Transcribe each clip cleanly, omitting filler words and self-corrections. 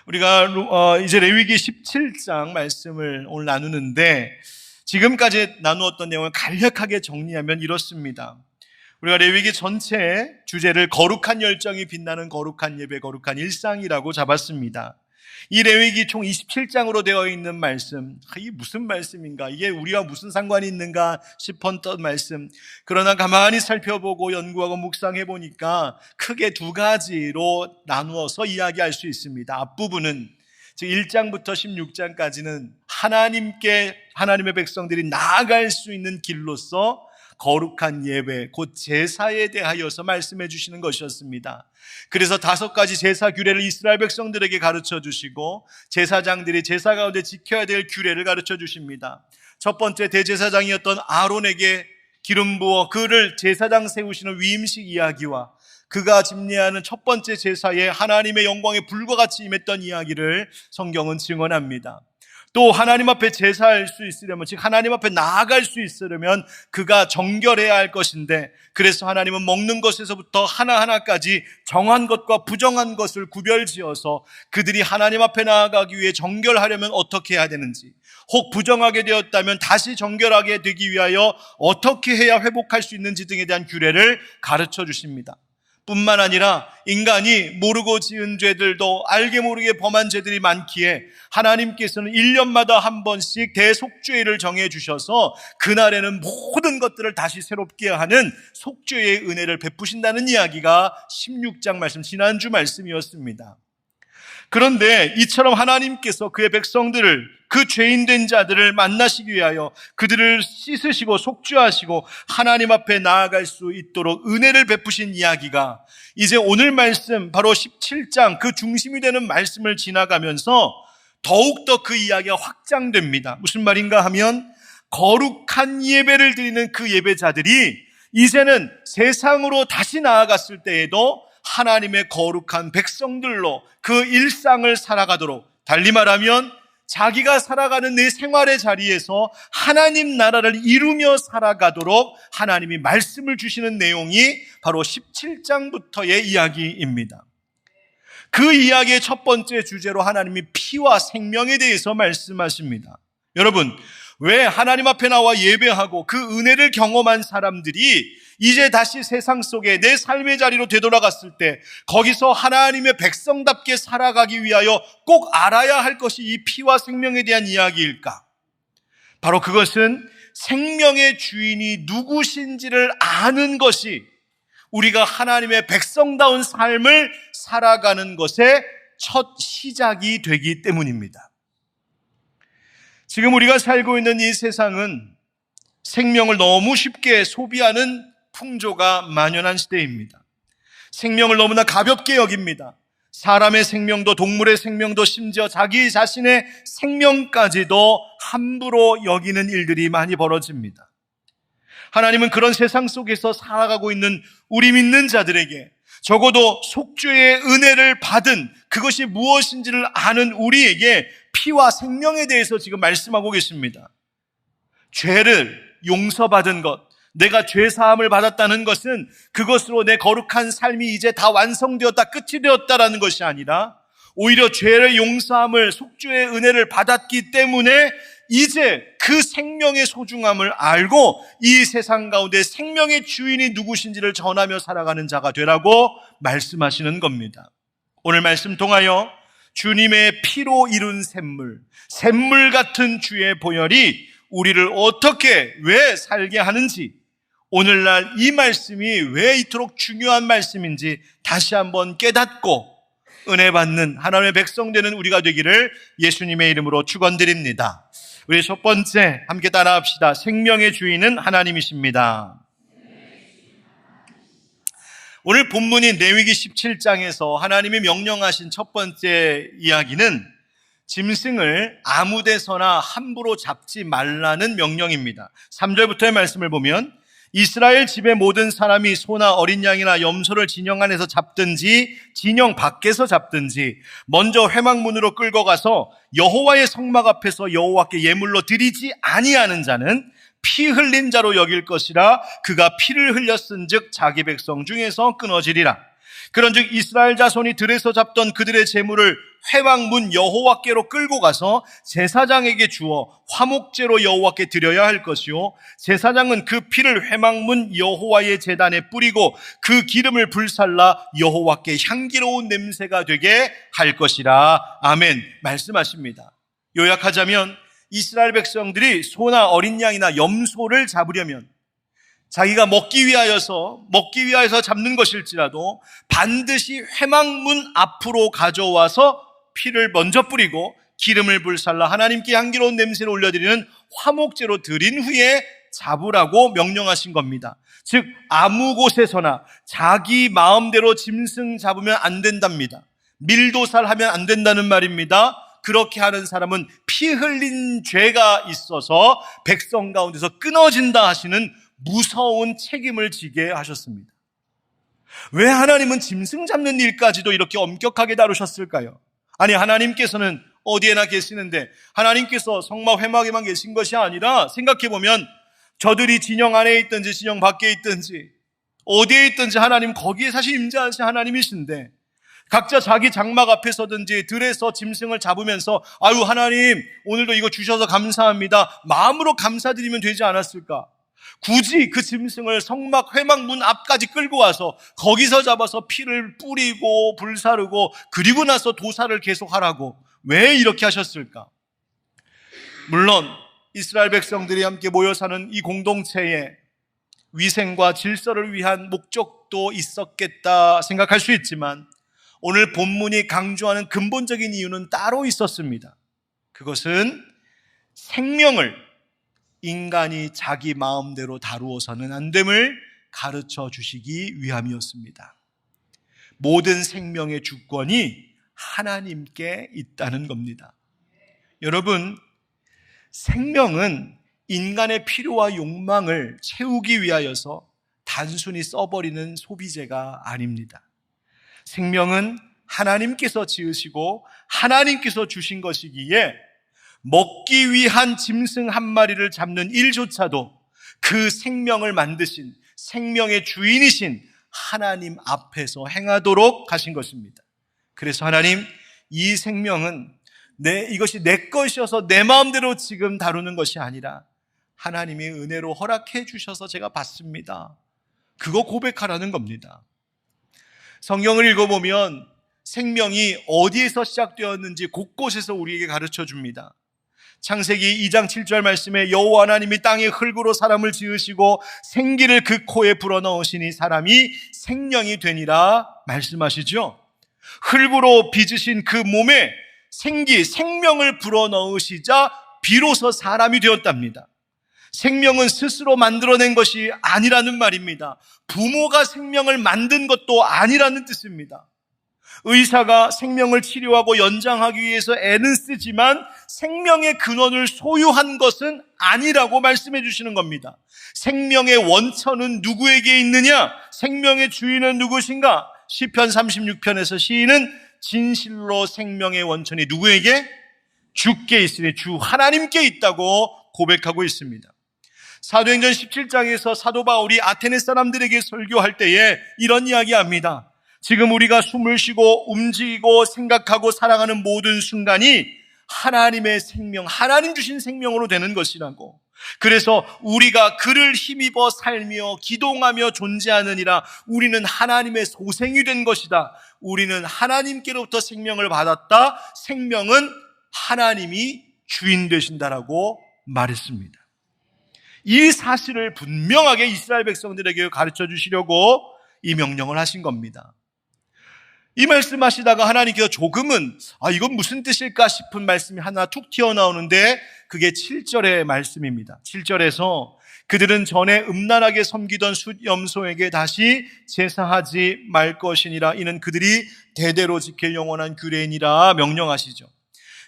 우리가 이제 레위기 17장 말씀을 오늘 나누는데, 지금까지 나누었던 내용을 간략하게 정리하면 이렇습니다. 우리가 레위기 전체의 주제를 거룩한 열정이 빛나는 거룩한 예배, 거룩한 일상이라고 잡았습니다. 이 레위기 총 27장으로 되어 있는 말씀, 이게 무슨 말씀인가, 이게 우리와 무슨 상관이 있는가 싶었던 말씀. 그러나 가만히 살펴보고 연구하고 묵상해 보니까 크게 두 가지로 나누어서 이야기할 수 있습니다. 앞부분은 즉 1장부터 16장까지는 하나님의 백성들이 나아갈 수 있는 길로서 거룩한 예배, 곧 제사에 대하여서 말씀해 주시는 것이었습니다. 그래서 5가지 제사 규례를 이스라엘 백성들에게 가르쳐 주시고, 제사장들이 제사 가운데 지켜야 될 규례를 가르쳐 주십니다. 첫 번째, 대제사장이었던 아론에게 기름 부어 그를 제사장 세우시는 위임식 이야기와, 그가 집례하는 첫 번째 제사에 하나님의 영광이 불과 같이 임했던 이야기를 성경은 증언합니다. 또 하나님 앞에 제사할 수 있으려면, 즉 하나님 앞에 나아갈 수 있으려면 그가 정결해야 할 것인데, 그래서 하나님은 먹는 것에서부터 하나하나까지 정한 것과 부정한 것을 구별지어서 그들이 하나님 앞에 나아가기 위해 정결하려면 어떻게 해야 되는지, 혹 부정하게 되었다면 다시 정결하게 되기 위하여 어떻게 해야 회복할 수 있는지 등에 대한 규례를 가르쳐 주십니다. 뿐만 아니라 인간이 모르고 지은 죄들도 알게 모르게 범한 죄들이 많기에 하나님께서는 1년마다 한 번씩 대속죄를 정해 주셔서 그날에는 모든 것들을 다시 새롭게 하는 속죄의 은혜를 베푸신다는 이야기가 16장 말씀, 지난주 말씀이었습니다. 그런데 이처럼 하나님께서 그의 백성들을, 그 죄인된 자들을 만나시기 위하여 그들을 씻으시고 속죄하시고 하나님 앞에 나아갈 수 있도록 은혜를 베푸신 이야기가 이제 오늘 말씀, 바로 17장 그 중심이 되는 말씀을 지나가면서 더욱더 그 이야기가 확장됩니다. 무슨 말인가 하면, 거룩한 예배를 드리는 그 예배자들이 이제는 세상으로 다시 나아갔을 때에도 하나님의 거룩한 백성들로 그 일상을 살아가도록, 달리 말하면 자기가 살아가는 내 생활의 자리에서 하나님 나라를 이루며 살아가도록 하나님이 말씀을 주시는 내용이 바로 17장부터의 이야기입니다. 그 이야기의 첫 번째 주제로 하나님이 피와 생명에 대해서 말씀하십니다. 여러분, 왜 하나님 앞에 나와 예배하고 그 은혜를 경험한 사람들이 이제 다시 세상 속에 내 삶의 자리로 되돌아갔을 때 거기서 하나님의 백성답게 살아가기 위하여 꼭 알아야 할 것이 이 피와 생명에 대한 이야기일까? 바로 그것은 생명의 주인이 누구신지를 아는 것이 우리가 하나님의 백성다운 삶을 살아가는 것의 첫 시작이 되기 때문입니다. 지금 우리가 살고 있는 이 세상은 생명을 너무 쉽게 소비하는 풍조가 만연한 시대입니다. 생명을 너무나 가볍게 여깁니다. 사람의 생명도 동물의 생명도 심지어 자기 자신의 생명까지도 함부로 여기는 일들이 많이 벌어집니다. 하나님은 그런 세상 속에서 살아가고 있는 우리 믿는 자들에게, 적어도 속죄의 은혜를 받은 그것이 무엇인지를 아는 우리에게 피와 생명에 대해서 지금 말씀하고 계십니다. 죄를 용서받은 것, 내가 죄사함을 받았다는 것은 그것으로 내 거룩한 삶이 이제 다 완성되었다, 끝이 되었다라는 것이 아니라 오히려 죄를 용서함을, 속죄의 은혜를 받았기 때문에 이제 그 생명의 소중함을 알고 이 세상 가운데 생명의 주인이 누구신지를 전하며 살아가는 자가 되라고 말씀하시는 겁니다. 오늘 말씀 통하여 주님의 피로 이룬 샘물 같은 주의 보혈이 우리를 어떻게, 왜 살게 하는지, 오늘날 이 말씀이 왜 이토록 중요한 말씀인지 다시 한번 깨닫고 은혜 받는 하나님의 백성 되는 우리가 되기를 예수님의 이름으로 축원드립니다. 우리 첫 번째 함께 따라합시다. 생명의 주인은 하나님이십니다. 오늘 본문인 레위기 17장에서 하나님이 명령하신 첫 번째 이야기는 짐승을 아무 데서나 함부로 잡지 말라는 명령입니다. 3절부터의 말씀을 보면, 이스라엘 집의 모든 사람이 소나 어린 양이나 염소를 진영 안에서 잡든지 진영 밖에서 잡든지 먼저 회막문으로 끌고 가서 여호와의 성막 앞에서 여호와께 예물로 드리지 아니하는 자는 피 흘린 자로 여길 것이라. 그가 피를 흘렸은즉 자기 백성 중에서 끊어지리라. 그런즉 이스라엘 자손이 들에서 잡던 그들의 제물을 회막문 여호와께로 끌고 가서 제사장에게 주어 화목제로 여호와께 드려야 할 것이요, 제사장은 그 피를 회막문 여호와의 제단에 뿌리고 그 기름을 불살라 여호와께 향기로운 냄새가 되게 할 것이라. 아멘. 말씀하십니다. 요약하자면 이스라엘 백성들이 소나 어린 양이나 염소를 잡으려면 자기가 먹기 위하여서 잡는 것일지라도 반드시 회막문 앞으로 가져와서 피를 먼저 뿌리고 기름을 불살라 하나님께 향기로운 냄새를 올려드리는 화목제로 드린 후에 잡으라고 명령하신 겁니다. 즉 아무 곳에서나 자기 마음대로 짐승 잡으면 안 된답니다. 밀도살하면 안 된다는 말입니다. 그렇게 하는 사람은 피 흘린 죄가 있어서 백성 가운데서 끊어진다 하시는 무서운 책임을 지게 하셨습니다. 왜 하나님은 짐승 잡는 일까지도 이렇게 엄격하게 다루셨을까요? 아니, 하나님께서는 어디에나 계시는데 하나님께서 성막 회막에만 계신 것이 아니라 생각해보면 저들이 진영 안에 있든지 진영 밖에 있든지 어디에 있든지 하나님 거기에 사실 임재하신 하나님이신데 각자 자기 장막 앞에서든지 들에서 짐승을 잡으면서 아유 하나님 오늘도 이거 주셔서 감사합니다 마음으로 감사드리면 되지 않았을까? 굳이 그 짐승을 성막 회막문 앞까지 끌고 와서 거기서 잡아서 피를 뿌리고 불사르고 그리고 나서 도살을 계속하라고 왜 이렇게 하셨을까? 물론 이스라엘 백성들이 함께 모여 사는 이 공동체에 위생과 질서를 위한 목적도 있었겠다 생각할 수 있지만 오늘 본문이 강조하는 근본적인 이유는 따로 있었습니다. 그것은 생명을 인간이 자기 마음대로 다루어서는 안 됨을 가르쳐 주시기 위함이었습니다. 모든 생명의 주권이 하나님께 있다는 겁니다. 여러분, 생명은 인간의 필요와 욕망을 채우기 위하여서 단순히 써버리는 소비재가 아닙니다. 생명은 하나님께서 지으시고 하나님께서 주신 것이기에 먹기 위한 짐승 한 마리를 잡는 일조차도 그 생명을 만드신 생명의 주인이신 하나님 앞에서 행하도록 하신 것입니다. 그래서 하나님, 이 생명은 이것이 내 것이어서 내 마음대로 지금 다루는 것이 아니라 하나님이 은혜로 허락해 주셔서 제가 받습니다. 그거 고백하라는 겁니다. 성경을 읽어보면 생명이 어디에서 시작되었는지 곳곳에서 우리에게 가르쳐 줍니다. 창세기 2장 7절 말씀에 여호와 하나님이 땅의 흙으로 사람을 지으시고 생기를 그 코에 불어넣으시니 사람이 생명이 되니라 말씀하시죠. 흙으로 빚으신 그 몸에 생명을 불어넣으시자 비로소 사람이 되었답니다. 생명은 스스로 만들어낸 것이 아니라는 말입니다. 부모가 생명을 만든 것도 아니라는 뜻입니다. 의사가 생명을 치료하고 연장하기 위해서 애는 쓰지만 생명의 근원을 소유한 것은 아니라고 말씀해 주시는 겁니다. 생명의 원천은 누구에게 있느냐? 생명의 주인은 누구신가? 시편 36편에서 시인은 진실로 생명의 원천이 누구에게? 주께 있으니 주 하나님께 있다고 고백하고 있습니다. 사도행전 17장에서 사도 바울이 아테네 사람들에게 설교할 때에 이런 이야기합니다. 지금 우리가 숨을 쉬고 움직이고 생각하고 살아가는 모든 순간이 하나님의 생명, 하나님 주신 생명으로 되는 것이라고. 그래서 우리가 그를 힘입어 살며 기동하며 존재하느니라. 우리는 하나님의 소생이 된 것이다. 우리는 하나님께로부터 생명을 받았다. 생명은 하나님이 주인 되신다라고 말했습니다. 이 사실을 분명하게 이스라엘 백성들에게 가르쳐 주시려고 이 명령을 하신 겁니다. 이 말씀하시다가 하나님께서 조금은 이건 무슨 뜻일까 싶은 말씀이 하나 툭 튀어나오는데 그게 7절의 말씀입니다. 7절에서 그들은 전에 음란하게 섬기던 숫염소에게 다시 제사하지 말 것이니라. 이는 그들이 대대로 지킬 영원한 규례이니라 명령하시죠.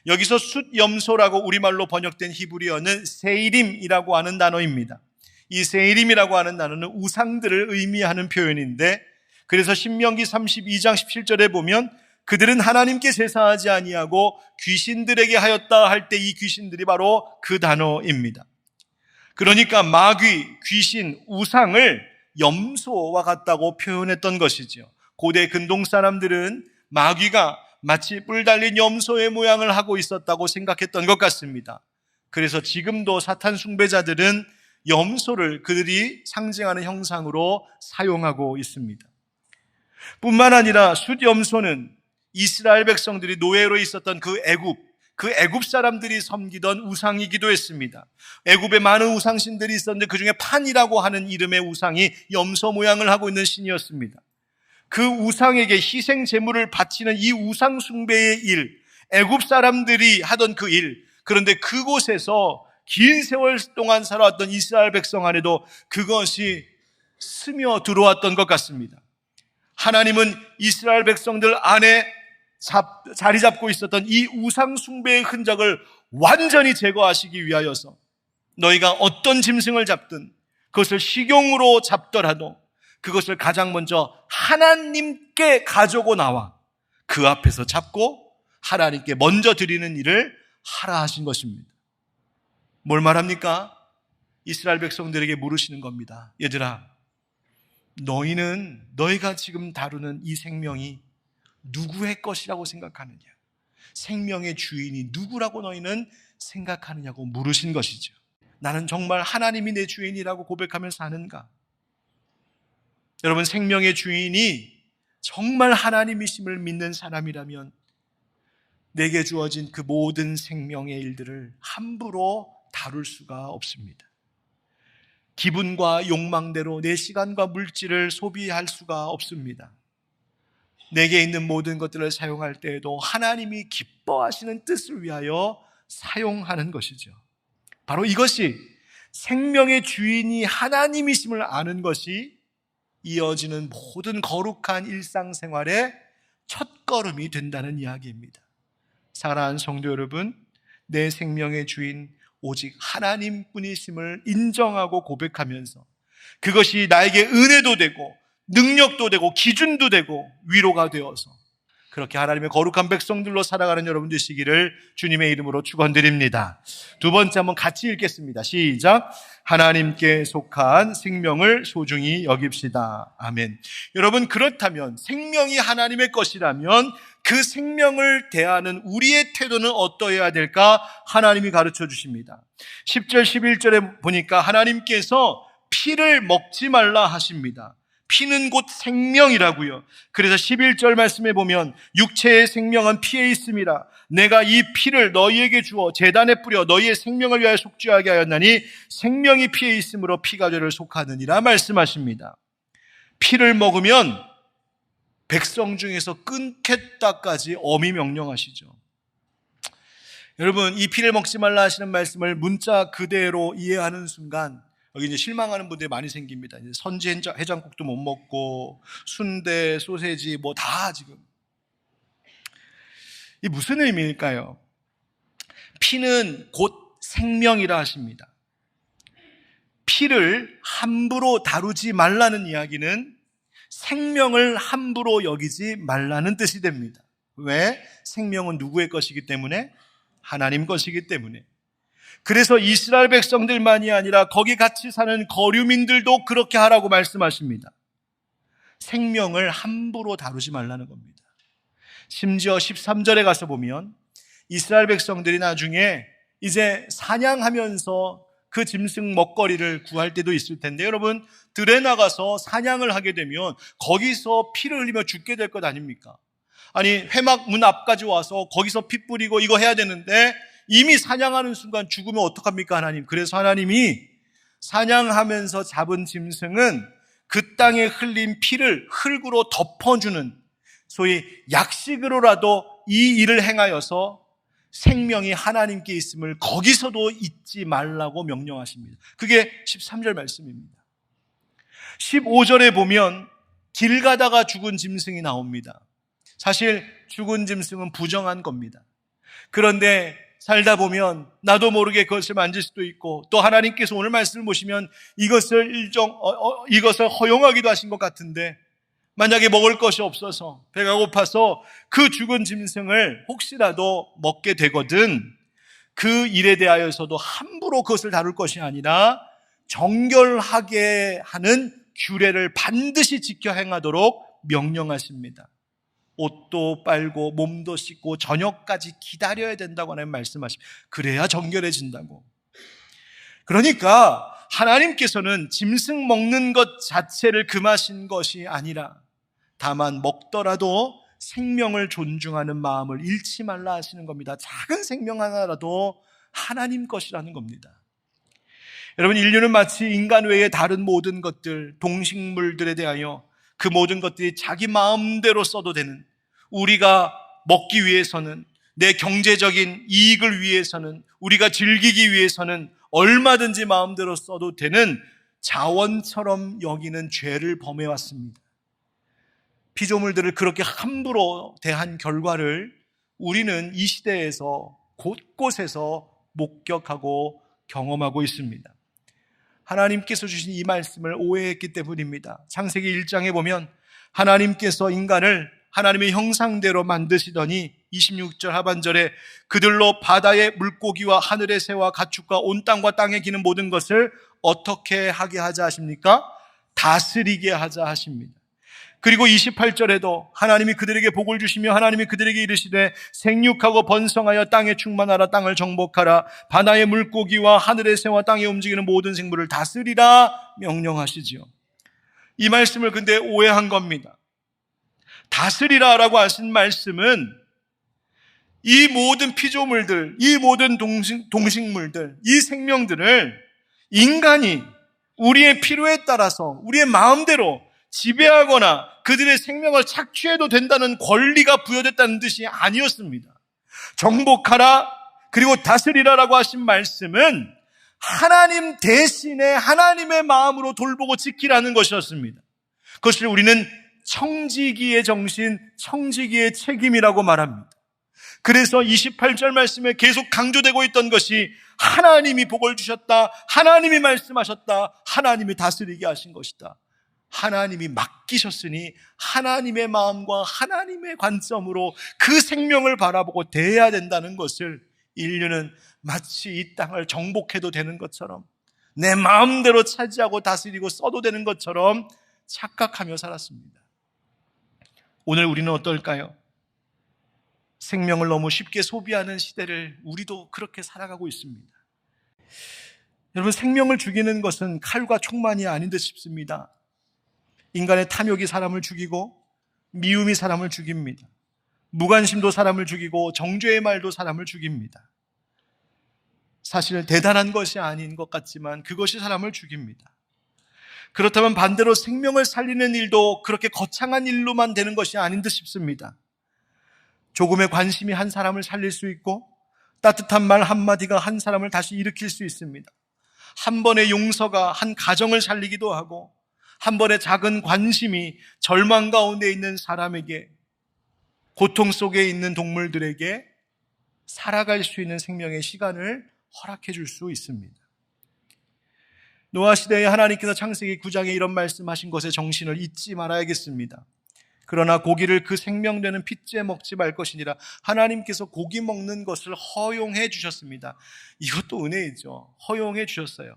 여기서 숫염소라고 우리말로 번역된 히브리어는 세이림이라고 하는 단어입니다. 이 세이림이라고 하는 단어는 우상들을 의미하는 표현인데 그래서 신명기 32장 17절에 보면 그들은 하나님께 제사하지 아니하고 귀신들에게 하였다 할 때 이 귀신들이 바로 그 단어입니다. 그러니까 마귀, 귀신, 우상을 염소와 같다고 표현했던 것이죠. 고대 근동 사람들은 마귀가 마치 뿔 달린 염소의 모양을 하고 있었다고 생각했던 것 같습니다. 그래서 지금도 사탄 숭배자들은 염소를 그들이 상징하는 형상으로 사용하고 있습니다. 뿐만 아니라 숫염소는 이스라엘 백성들이 노예로 있었던 그 애굽 사람들이 섬기던 우상이기도 했습니다. 애굽에 많은 우상신들이 있었는데 그중에 판이라고 하는 이름의 우상이 염소 모양을 하고 있는 신이었습니다. 그 우상에게 희생 제물을 바치는 이 우상 숭배의 일, 애굽 사람들이 하던 그 일, 그런데 그곳에서 긴 세월 동안 살아왔던 이스라엘 백성 안에도 그것이 스며 들어왔던 것 같습니다. 하나님은 이스라엘 백성들 안에 자리 잡고 있었던 이 우상 숭배의 흔적을 완전히 제거하시기 위하여서 너희가 어떤 짐승을 잡든 그것을 식용으로 잡더라도 그것을 가장 먼저 하나님께 가져고 나와 그 앞에서 잡고 하나님께 먼저 드리는 일을 하라 하신 것입니다. 뭘 말합니까? 이스라엘 백성들에게 물으시는 겁니다. 얘들아, 너희가 지금 다루는 이 생명이 누구의 것이라고 생각하느냐? 생명의 주인이 누구라고 너희는 생각하느냐고 물으신 것이죠. 나는 정말 하나님이 내 주인이라고 고백하며 사는가? 여러분, 생명의 주인이 정말 하나님이심을 믿는 사람이라면 내게 주어진 그 모든 생명의 일들을 함부로 다룰 수가 없습니다. 기분과 욕망대로 내 시간과 물질을 소비할 수가 없습니다. 내게 있는 모든 것들을 사용할 때에도 하나님이 기뻐하시는 뜻을 위하여 사용하는 것이죠. 바로 이것이 생명의 주인이 하나님이심을 아는 것이 이어지는 모든 거룩한 일상생활의 첫걸음이 된다는 이야기입니다. 사랑하는 성도 여러분, 내 생명의 주인 오직 하나님뿐이심을 인정하고 고백하면서 그것이 나에게 은혜도 되고 능력도 되고 기준도 되고 위로가 되어서 그렇게 하나님의 거룩한 백성들로 살아가는 여러분 되시기를 주님의 이름으로 축원드립니다. 두 번째 한번 같이 읽겠습니다. 시작. 하나님께 속한 생명을 소중히 여깁시다. 아멘. 여러분, 그렇다면 생명이 하나님의 것이라면 그 생명을 대하는 우리의 태도는 어떠해야 될까? 하나님이 가르쳐 주십니다. 10절 11절에 보니까 하나님께서 피를 먹지 말라 하십니다. 피는 곧 생명이라고요. 그래서 11절 말씀에 보면 육체의 생명은 피에 있음이라 내가 이 피를 너희에게 주어 제단에 뿌려 너희의 생명을 위하여 속죄하게 하였나니 생명이 피에 있으므로 피가 죄를 속하느니라 말씀하십니다. 피를 먹으면 백성 중에서 끊겠다까지 엄히 명령하시죠. 여러분, 이 피를 먹지 말라 하시는 말씀을 문자 그대로 이해하는 순간 여기 이제 실망하는 분들이 많이 생깁니다. 이제 선지 해장국도 못 먹고 순대, 소세지 뭐 다 지금. 이 무슨 의미일까요? 피는 곧 생명이라 하십니다. 피를 함부로 다루지 말라는 이야기는 생명을 함부로 여기지 말라는 뜻이 됩니다. 왜? 생명은 누구의 것이기 때문에? 하나님 것이기 때문에. 그래서 이스라엘 백성들만이 아니라 거기 같이 사는 거류민들도 그렇게 하라고 말씀하십니다. 생명을 함부로 다루지 말라는 겁니다. 심지어 13절에 가서 보면 이스라엘 백성들이 나중에 이제 사냥하면서 그 짐승 먹거리를 구할 때도 있을 텐데 여러분, 들에 나가서 사냥을 하게 되면 거기서 피를 흘리며 죽게 될 것 아닙니까? 아니, 회막 문 앞까지 와서 거기서 피 뿌리고 이거 해야 되는데 이미 사냥하는 순간 죽으면 어떡합니까, 하나님? 그래서 하나님이 사냥하면서 잡은 짐승은 그 땅에 흘린 피를 흙으로 덮어주는 소위 약식으로라도 이 일을 행하여서 생명이 하나님께 있음을 거기서도 잊지 말라고 명령하십니다. 그게 13절 말씀입니다. 15절에 보면 길 가다가 죽은 짐승이 나옵니다. 사실 죽은 짐승은 부정한 겁니다. 그런데 살다 보면 나도 모르게 그것을 만질 수도 있고 또 하나님께서 오늘 말씀을 보시면 이것을 허용하기도 하신 것 같은데 만약에 먹을 것이 없어서 배가 고파서 그 죽은 짐승을 혹시라도 먹게 되거든 그 일에 대하여서도 함부로 그것을 다룰 것이 아니라 정결하게 하는 규례를 반드시 지켜 행하도록 명령하십니다. 옷도 빨고 몸도 씻고 저녁까지 기다려야 된다고 하나님 말씀하십니다. 그래야 정결해진다고. 그러니까 하나님께서는 짐승 먹는 것 자체를 금하신 것이 아니라 다만 먹더라도 생명을 존중하는 마음을 잃지 말라 하시는 겁니다. 작은 생명 하나라도 하나님 것이라는 겁니다. 여러분, 인류는 마치 인간 외의 다른 모든 것들, 동식물들에 대하여 그 모든 것들이 자기 마음대로 써도 되는, 우리가 먹기 위해서는, 내 경제적인 이익을 위해서는, 우리가 즐기기 위해서는 얼마든지 마음대로 써도 되는 자원처럼 여기는 죄를 범해왔습니다. 피조물들을 그렇게 함부로 대한 결과를 우리는 이 시대에서 곳곳에서 목격하고 경험하고 있습니다. 하나님께서 주신 이 말씀을 오해했기 때문입니다. 창세기 1장에 보면 하나님께서 인간을 하나님의 형상대로 만드시더니 26절 하반절에 그들로 바다의 물고기와 하늘의 새와 가축과 온 땅과 땅에 기는 모든 것을 어떻게 하게 하자 하십니까? 다스리게 하자 하십니다. 그리고 28절에도 하나님이 그들에게 복을 주시며 하나님이 그들에게 이르시되 생육하고 번성하여 땅에 충만하라, 땅을 정복하라, 바다의 물고기와 하늘의 새와 땅에 움직이는 모든 생물을 다스리라 명령하시지요. 이 말씀을 근데 오해한 겁니다. 다스리라라고 하신 말씀은 이 모든 피조물들, 이 모든 동식물들, 이 생명들을 인간이 우리의 필요에 따라서 우리의 마음대로 지배하거나 그들의 생명을 착취해도 된다는 권리가 부여됐다는 뜻이 아니었습니다. 정복하라 그리고 다스리라라고 하신 말씀은 하나님 대신에 하나님의 마음으로 돌보고 지키라는 것이었습니다. 그것을 우리는 청지기의 정신, 청지기의 책임이라고 말합니다. 그래서 28절 말씀에 계속 강조되고 있던 것이 하나님이 복을 주셨다, 하나님이 말씀하셨다, 하나님이 다스리게 하신 것이다. 하나님이 맡기셨으니 하나님의 마음과 하나님의 관점으로 그 생명을 바라보고 대해야 된다는 것을 인류는 마치 이 땅을 정복해도 되는 것처럼, 내 마음대로 차지하고 다스리고 써도 되는 것처럼 착각하며 살았습니다. 오늘 우리는 어떨까요? 생명을 너무 쉽게 소비하는 시대를 우리도 그렇게 살아가고 있습니다. 여러분, 생명을 죽이는 것은 칼과 총만이 아닌 듯 싶습니다. 인간의 탐욕이 사람을 죽이고 미움이 사람을 죽입니다. 무관심도 사람을 죽이고 정죄의 말도 사람을 죽입니다. 사실 대단한 것이 아닌 것 같지만 그것이 사람을 죽입니다. 그렇다면 반대로 생명을 살리는 일도 그렇게 거창한 일로만 되는 것이 아닌 듯 싶습니다. 조금의 관심이 한 사람을 살릴 수 있고 따뜻한 말 한마디가 한 사람을 다시 일으킬 수 있습니다. 한 번의 용서가 한 가정을 살리기도 하고 한 번의 작은 관심이 절망 가운데 있는 사람에게, 고통 속에 있는 동물들에게 살아갈 수 있는 생명의 시간을 허락해 줄 수 있습니다. 노아 시대에 하나님께서 창세기 9장에 이런 말씀하신 것의 정신을 잊지 말아야겠습니다. 그러나 고기를 그 생명되는 핏째 먹지 말 것이니라. 하나님께서 고기 먹는 것을 허용해 주셨습니다. 이것도 은혜이죠. 허용해 주셨어요.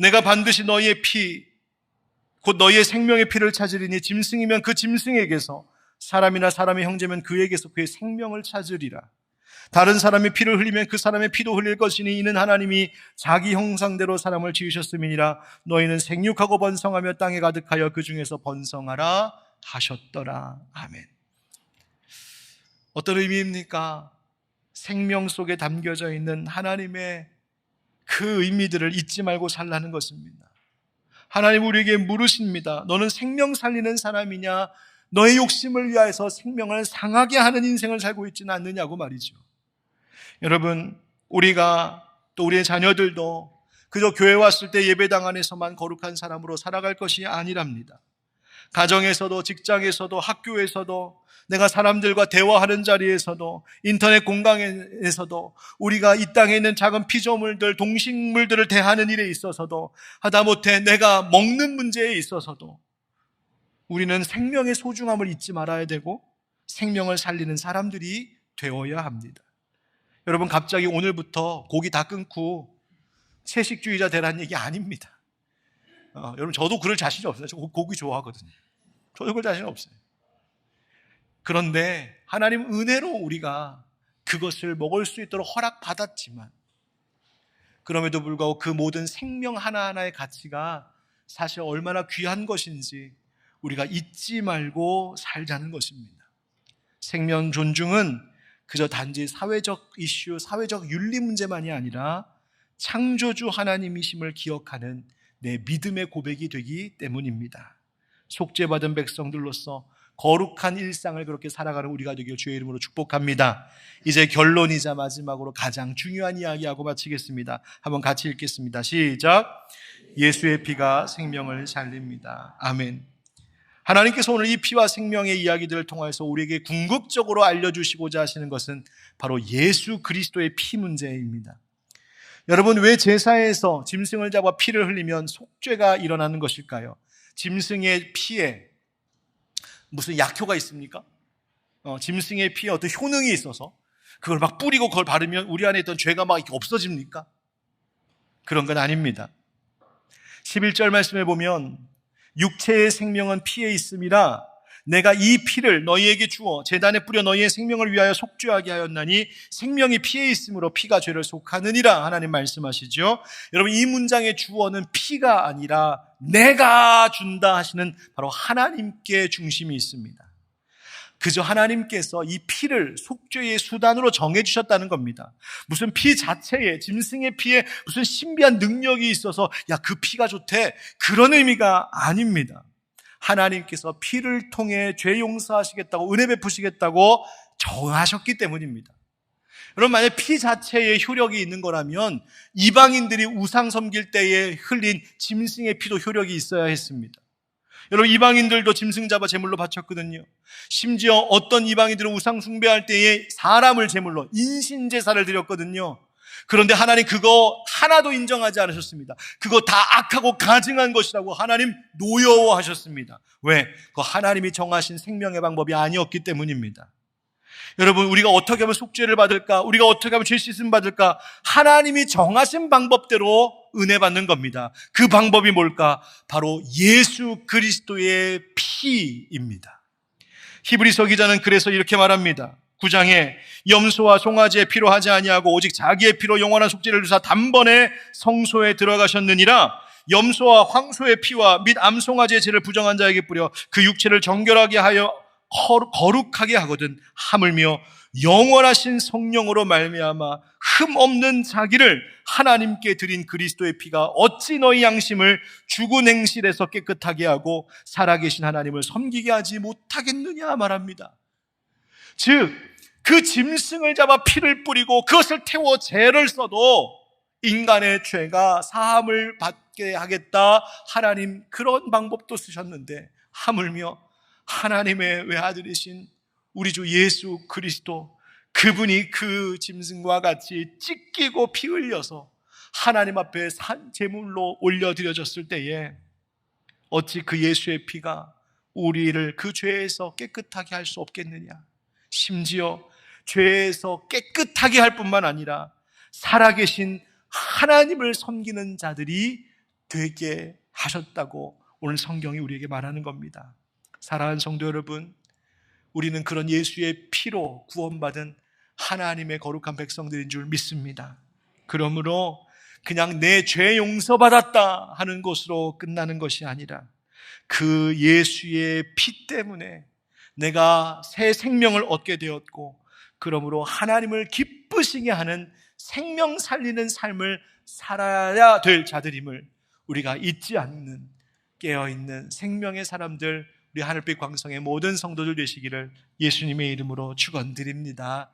내가 반드시 너희의 피, 곧 너희의 생명의 피를 찾으리니 짐승이면 그 짐승에게서, 사람이나 사람의 형제면 그에게서 그의 생명을 찾으리라. 다른 사람의 피를 흘리면 그 사람의 피도 흘릴 것이니 이는 하나님이 자기 형상대로 사람을 지으셨음이니라. 너희는 생육하고 번성하며 땅에 가득하여 그 중에서 번성하라 하셨더라. 아멘. 어떤 의미입니까? 생명 속에 담겨져 있는 하나님의 그 의미들을 잊지 말고 살라는 것입니다. 하나님 우리에게 물으십니다. 너는 생명 살리는 사람이냐? 너의 욕심을 위하여서 생명을 상하게 하는 인생을 살고 있지는 않느냐고 말이죠. 여러분, 우리가 또 우리의 자녀들도 그저 교회 왔을 때 예배당 안에서만 거룩한 사람으로 살아갈 것이 아니랍니다. 가정에서도, 직장에서도, 학교에서도, 내가 사람들과 대화하는 자리에서도, 인터넷 공간에서도, 우리가 이 땅에 있는 작은 피조물들, 동식물들을 대하는 일에 있어서도, 하다못해 내가 먹는 문제에 있어서도 우리는 생명의 소중함을 잊지 말아야 되고 생명을 살리는 사람들이 되어야 합니다. 여러분, 갑자기 오늘부터 고기 다 끊고 채식주의자 되라는 얘기 아닙니다. 여러분, 저도 그럴 자신이 없어요. 저 고기 좋아하거든요. 저도 그럴 자신 없어요. 그런데 하나님 은혜로 우리가 그것을 먹을 수 있도록 허락받았지만, 그럼에도 불구하고 그 모든 생명 하나하나의 가치가 사실 얼마나 귀한 것인지 우리가 잊지 말고 살자는 것입니다. 생명 존중은 그저 단지 사회적 이슈, 사회적 윤리 문제만이 아니라 창조주 하나님이심을 기억하는 내 믿음의 고백이 되기 때문입니다. 속죄받은 백성들로서 거룩한 일상을 그렇게 살아가는 우리가 되길 주의 이름으로 축복합니다. 이제 결론이자 마지막으로 가장 중요한 이야기하고 마치겠습니다. 한번 같이 읽겠습니다. 시작. 예수의 피가 생명을 살립니다. 아멘. 하나님께서 오늘 이 피와 생명의 이야기들을 통해서 우리에게 궁극적으로 알려주시고자 하시는 것은 바로 예수 그리스도의 피 문제입니다. 여러분, 왜 제사에서 짐승을 잡아 피를 흘리면 속죄가 일어나는 것일까요? 짐승의 피에 무슨 약효가 있습니까? 짐승의 피에 어떤 효능이 있어서 그걸 막 뿌리고 그걸 바르면 우리 안에 있던 죄가 막 이렇게 없어집니까? 그런 건 아닙니다. 11절 말씀에 보면 육체의 생명은 피에 있음이라 내가 이 피를 너희에게 주어 제단에 뿌려 너희의 생명을 위하여 속죄하게 하였나니 생명이 피에 있으므로 피가 죄를 속하느니라 하나님 말씀하시죠. 여러분, 이 문장의 주어는 피가 아니라 내가 준다 하시는 바로 하나님께 중심이 있습니다. 그저 하나님께서 이 피를 속죄의 수단으로 정해주셨다는 겁니다. 무슨 피 자체에, 짐승의 피에 무슨 신비한 능력이 있어서 그 피가 좋대, 그런 의미가 아닙니다. 하나님께서 피를 통해 죄 용서하시겠다고, 은혜 베푸시겠다고 정하셨기 때문입니다. 여러분, 만약 피 자체에 효력이 있는 거라면 이방인들이 우상 섬길 때에 흘린 짐승의 피도 효력이 있어야 했습니다. 여러분, 이방인들도 짐승 잡아 제물로 바쳤거든요. 심지어 어떤 이방인들은 우상 숭배할 때에 사람을 제물로 인신제사를 드렸거든요. 그런데 하나님 그거 하나도 인정하지 않으셨습니다. 그거 다 악하고 가증한 것이라고 하나님 노여워하셨습니다. 왜? 그 하나님이 정하신 생명의 방법이 아니었기 때문입니다. 여러분, 우리가 어떻게 하면 속죄를 받을까? 우리가 어떻게 하면 죄 씻음 받을까? 하나님이 정하신 방법대로 은혜 받는 겁니다. 그 방법이 뭘까? 바로 예수 그리스도의 피입니다. 히브리서 기자는 그래서 이렇게 말합니다. 9장에 염소와 송아지의 피로 하지 아니하고 오직 자기의 피로 영원한 속죄를 주사 단번에 성소에 들어가셨느니라. 염소와 황소의 피와 및 암송아지의 죄를 부정한 자에게 뿌려 그 육체를 정결하게 하여 거룩하게 하거든 하물며 영원하신 성령으로 말미암아 흠 없는 자기를 하나님께 드린 그리스도의 피가 어찌 너희 양심을 죽은 행실에서 깨끗하게 하고 살아계신 하나님을 섬기게 하지 못하겠느냐 말합니다. 즉, 그 짐승을 잡아 피를 뿌리고 그것을 태워 죄를 써도 인간의 죄가 사함을 받게 하겠다, 하나님 그런 방법도 쓰셨는데 하물며 하나님의 외아들이신 우리 주 예수 그리스도, 그분이 그 짐승과 같이 찢기고 피 흘려서 하나님 앞에 산 제물로 올려드려졌을 때에 어찌 그 예수의 피가 우리를 그 죄에서 깨끗하게 할 수 없겠느냐. 심지어 죄에서 깨끗하게 할 뿐만 아니라 살아계신 하나님을 섬기는 자들이 되게 하셨다고 오늘 성경이 우리에게 말하는 겁니다. 사랑하는 성도 여러분, 우리는 그런 예수의 피로 구원받은 하나님의 거룩한 백성들인 줄 믿습니다. 그러므로 그냥 내 죄 용서받았다 하는 것으로 끝나는 것이 아니라 그 예수의 피 때문에 내가 새 생명을 얻게 되었고, 그러므로 하나님을 기쁘시게 하는 생명 살리는 삶을 살아야 될 자들임을 우리가 잊지 않는 깨어있는 생명의 사람들, 우리 하늘빛 광성의 모든 성도들 되시기를 예수님의 이름으로 축원드립니다.